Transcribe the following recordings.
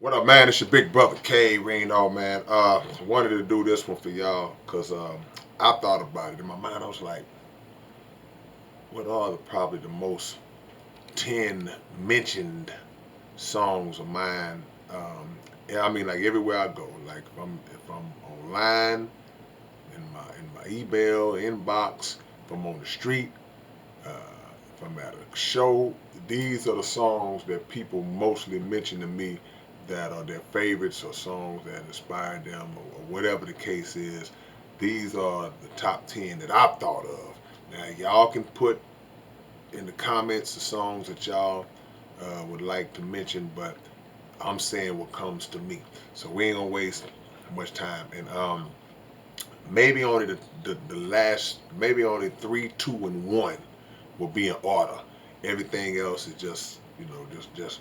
What up, man? It's your big brother K-Rino, man. Wanted to do this one for y'all because I thought about it in my mind. I was like, what are probably the most 10 mentioned songs of mine? Yeah, I mean, like everywhere I go, like if I'm online in my email inbox, if I'm on the street, uh, if I'm at a show, these are the songs that people mostly mention to me that are their favorites or songs that inspired them or whatever the case is. These are the top 10 that I've thought of. Now, y'all can put in the comments the songs that y'all would like to mention, but I'm saying what comes to me. So we ain't gonna waste much time. And maybe only the last, maybe only three, two, and one will be in order. Everything else is just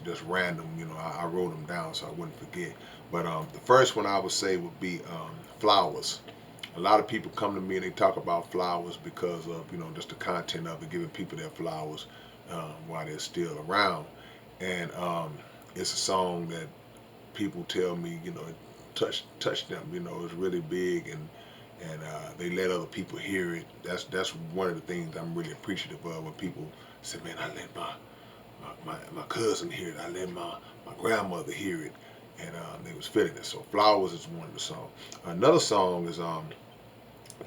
just random. I wrote them down so I wouldn't forget. But the first one I would say would be flowers. A lot of people come to me and they talk about flowers because of just the content of it, giving people their flowers while they're still around. And it's a song that people tell me it touched them. It's really big and they let other people hear it. That's one of the things I'm really appreciative of when people say, man, I let my cousin hear it. I let my grandmother hear it, and they was feeling it. So Flowers is one of the songs. Another song is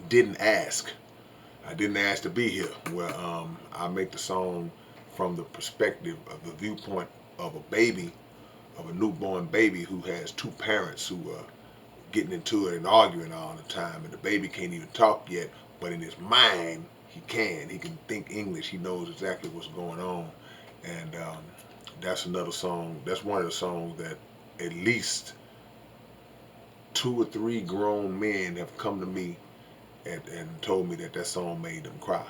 Didn't Ask. I didn't ask to be here, where I make the song from the perspective of the viewpoint of a baby, of a newborn baby who has two parents who are getting into it and arguing all the time, and the baby can't even talk yet, but in his mind he can. He can think English. He knows exactly what's going on, and that's another song. That's one of the songs that at least two or three grown men have come to me and told me that that song made them cry.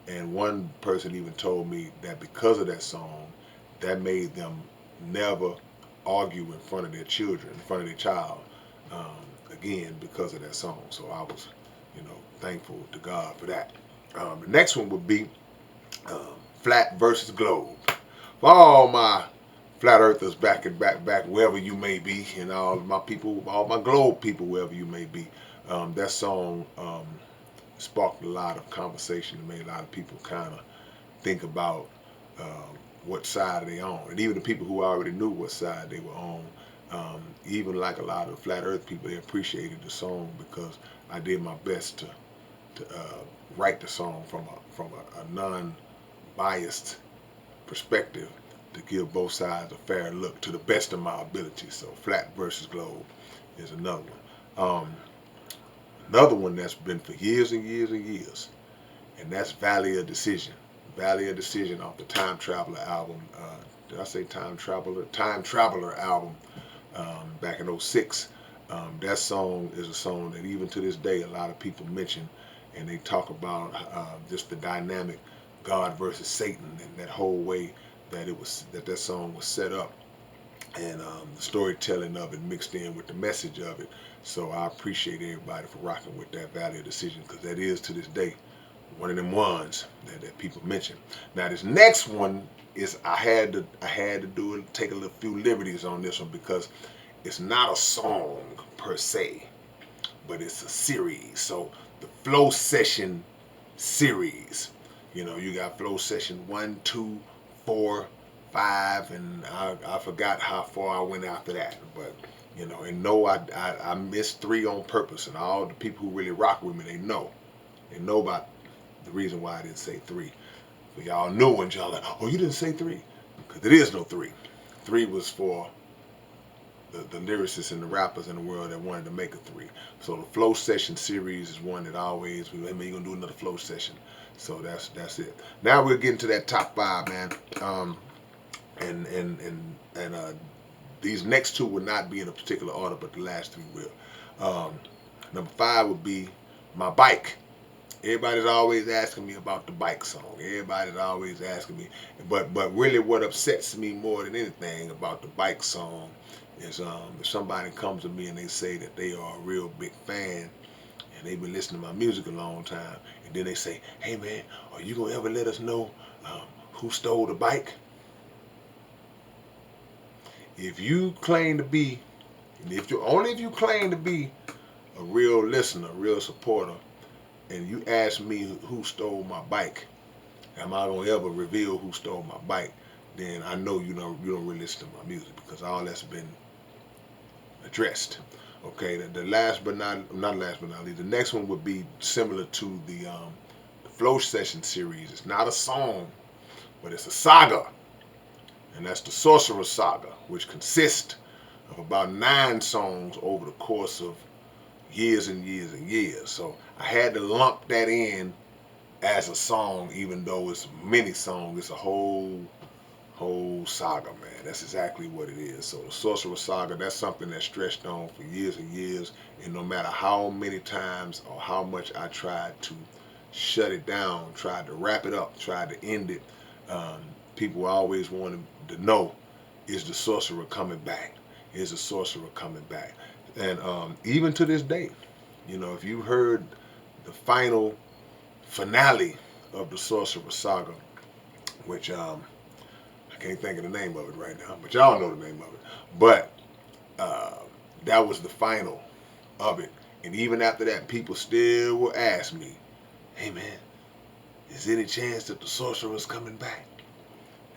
And one person even told me that because of that song, that made them never argue in front of their children, in front of their child, again because of that song. So I was, thankful to God for that. The next one would be Flat versus Globe. For all my flat earthers back wherever you may be, and all my people, all my globe people wherever you may be, that song sparked a lot of conversation and made a lot of people kind of think about what side are they on. And even the people who already knew what side they were on, even like a lot of flat earth people, they appreciated the song because I did my best to write the song from a non-biased perspective to give both sides a fair look to the best of my ability. So Flat versus Globe is another one. Another one that's been for years and years and years, and that's Valley of Decision. Valley of Decision off the Time Traveler album. Did I say Time Traveler? Time Traveler album back in '06. That song is a song that even to this day a lot of people mention, and they talk about just the dynamic God versus Satan and that whole way that song was set up, and the storytelling of it mixed in with the message of it. So I appreciate everybody for rocking with that Valley of Decision because that is to this day one of them ones that people mention. Now this next one is I had to do it, take a little few liberties on this one because it's not a song per se, but it's a series. So the Flow Session series. You got Flow Session 1, 2, 4, 5, and I forgot how far I went after that. But and no, I missed 3 on purpose, and all the people who really rock with me, they know about the reason why I didn't say 3. For y'all new ones, y'all like, oh, you didn't say 3, because there is no 3. 3 was for the lyricists and the rappers in the world that wanted to make a 3. So the Flow Session series is one that always, hey man, you gonna do another Flow Session. So that's it. Now we're getting to that top 5, man. And these next 2 will not be in a particular order, but the last 3 will. Number 5 would be My Bike. Everybody's always asking me about the bike song. Everybody's always asking me. But really what upsets me more than anything about the bike song is if somebody comes to me and they say that they are a real big fan and they've been listening to my music a long time, and then they say, hey man, are you going to ever let us know who stole the bike? If you claim to be, if you claim to be a real listener, a real supporter, and you ask me who stole my bike, am I gonna ever reveal who stole my bike? Then I know you don't really listen to my music because all that's been addressed. Okay, the last but not last but not least, the next one would be similar to the Flow Session series. It's not a song, but it's a saga, and that's the Sorcerer Saga, which consists of about 9 songs over the course of years and years and years. So I had to lump that in as a song, even though it's many songs. It's a whole saga, man. That's exactly what it is. So the Sorcerer Saga, that's something that stretched on for years and years, and no matter how many times or how much I tried to shut it down, tried to wrap it up, tried to end it, um, people always wanted to know, is the Sorcerer coming back? Is the Sorcerer coming back? And even to this day, if you heard the final finale of the Sorcerer Saga, which I can't think of the name of it right now, but y'all know the name of it. But uh, that was the final of it. And even after that, people still will ask me, hey man, is there any chance that the Sorcerer's coming back?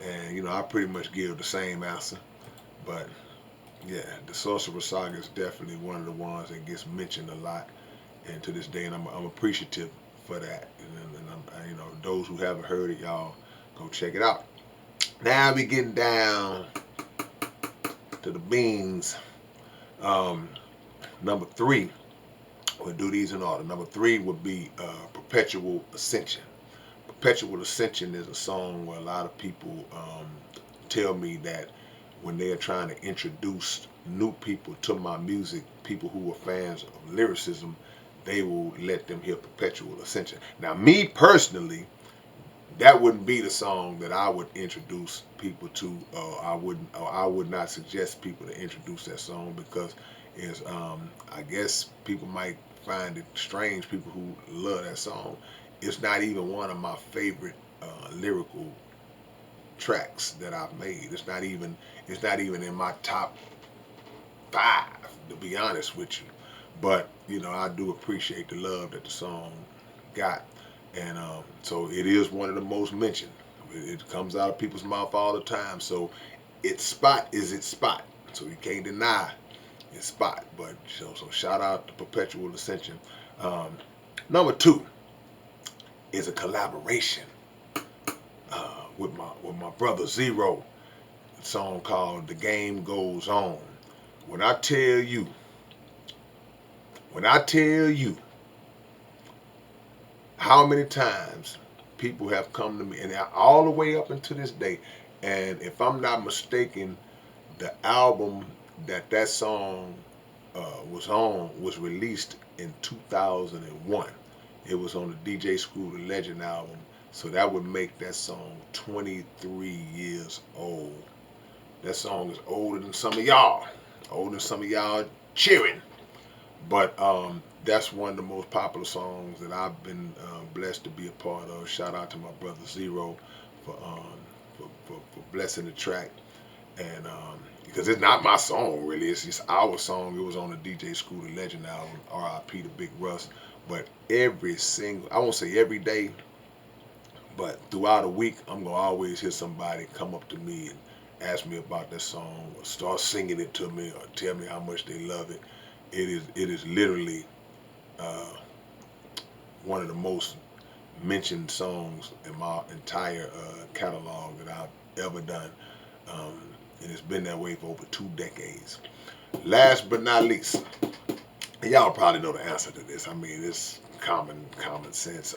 And, I pretty much give the same answer. But yeah, the Sorcerer Saga is definitely one of the ones that gets mentioned a lot. And to this day, and I'm appreciative for that. And those who haven't heard it, y'all go check it out. Now we getting down to the beans. Um, number 3, we'll do these in order. Number 3 would be Perpetual Ascension. Perpetual Ascension is a song where a lot of people tell me that when they are trying to introduce new people to my music, people who are fans of lyricism, they will let them hear Perpetual Ascension. Now, me personally, that wouldn't be the song that I would introduce people to. I would not suggest people to introduce that song because I guess people might find it strange. People who love that song, it's not even one of my favorite lyrical tracks that I've made. It's not even in my top 5, to be honest with you. But I do appreciate the love that the song got. And so it is one of the most mentioned. It comes out of people's mouth all the time. So its spot is its spot. So you can't deny its spot. But so shout out to Perpetual Ascension. Number 2 is a collaboration with my brother Zero. A song called "The Game Goes On." When I tell you how many times people have come to me, and all the way up until this day, and if I'm not mistaken, the album that song was on was released in 2001. It was on the DJ Screw the Legend album, so that would make that song 23 years old. That song is older than some of y'all, cheering. But that's one of the most popular songs that I've been blessed to be a part of. Shout out to my brother Zero for blessing the track, and because it's not my song really, it's just our song. It was on the DJ Screw the Legend album, R.I.P. to Big Russ. But I won't say every day, but throughout a week, I'm gonna always hear somebody come up to me and ask me about that song, or start singing it to me, or tell me how much they love it. It is literally one of the most mentioned songs in my entire catalog that I've ever done, and it's been that way for over 2 decades. Last but not least, and y'all probably know the answer to this. I mean, it's common sense.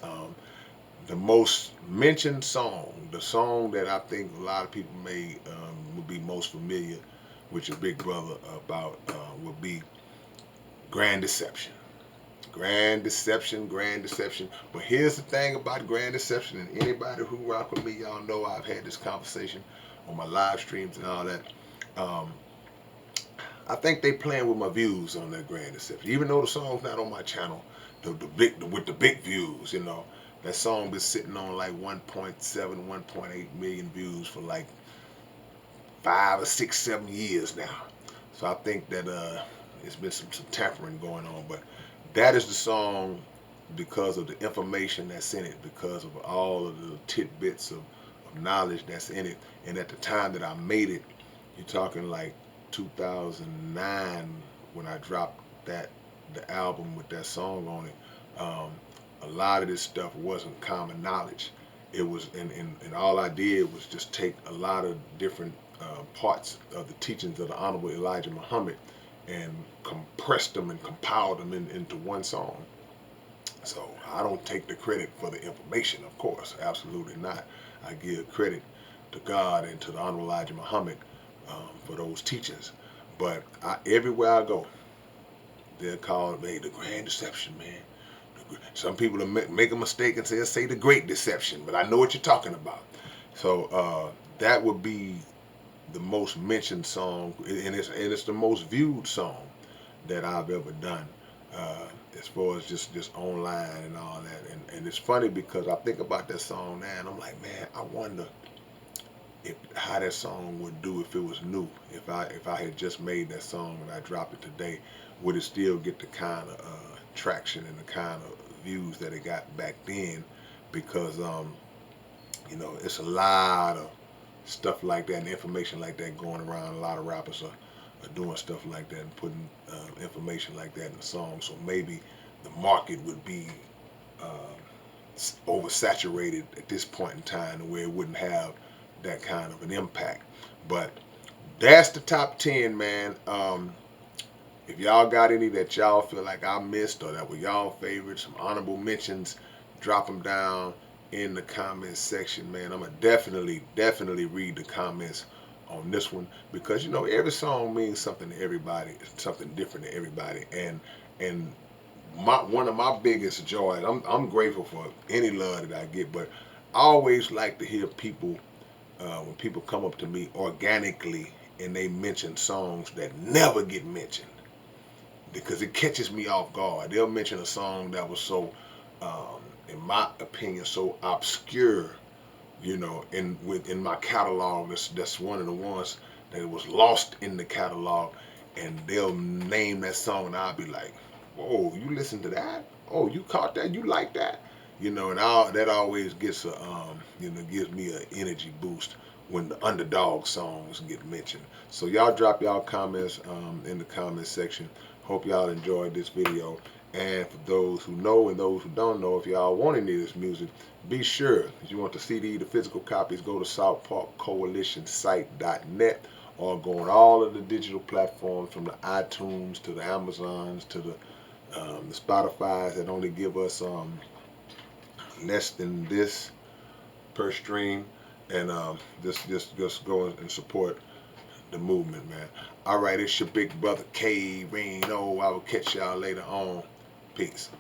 The most mentioned song, the song that I think a lot of people may would be most familiar with your big brother about would be Grand Deception. Grand Deception. But here's the thing about Grand Deception, and anybody who rock with me, y'all know I've had this conversation on my live streams and all that. I think they playing with my views on that Grand Deception. Even though the song's not on my channel, with the big views, that song been sitting on like 1.7, 1.8 million views for like 5 or 6, 7 years now. So I think that it's been some tampering going on, but that is the song because of the information that's in it, because of all of the tidbits of knowledge that's in it. And at the time that I made it, you're talking like 2009 when I dropped the album with that song on it. A lot of this stuff wasn't common knowledge. It was, and all I did was just take a lot of different parts of the teachings of the Honorable Elijah Muhammad and compressed them and compiled them into one song. So I don't take the credit for the information, of course, absolutely not. I give credit to God and to the Honorable Elijah Muhammad for those teachings. But everywhere I go, they're called the grand deception, man. Some people make a mistake and say the great deception, but I know what you're talking about. So that would be the most mentioned song, and it's the most viewed song that I've ever done, as far as just online and all that. And it's funny because I think about that song now, and I'm like, man, I wonder how that song would do if it was new. If I had just made that song and I dropped it today, would it still get the kind of traction and the kind of views that it got back then? Because it's a lot of stuff like that and information like that going around. A lot of rappers are doing stuff like that and putting information like that in the song. So maybe the market would be oversaturated at this point in time where it wouldn't have that kind of an impact. But that's the top 10, man. If y'all got any that y'all feel like I missed or that were y'all favorites, some honorable mentions, drop them down in the comments section, man. I'm going to definitely read the comments on this one because, every song means something to everybody, something different to everybody. And one of my biggest joys, I'm grateful for any love that I get, but I always like to hear people, when people come up to me organically and they mention songs that never get mentioned, because it catches me off guard. They'll mention a song that was so, in my opinion, so obscure, in my catalog. That's one of the ones that was lost in the catalog, and they'll name that song, and I'll be like, "Whoa, you listen to that? Oh, you caught that? You like that?" And that always gets gives me an energy boost when the underdog songs get mentioned. So y'all drop y'all comments in the comment section. Hope y'all enjoyed this video. And for those who know and those who don't know, if y'all want any of this music, be sure, if you want the CD, the physical copies, go to SouthParkCoalitionSite.net or go on all of the digital platforms from the iTunes to the Amazons to the Spotify's that only give us less than this per stream. And just go and support the movement, man. All right, it's your big brother K-Rino. I will catch y'all later on. Peace.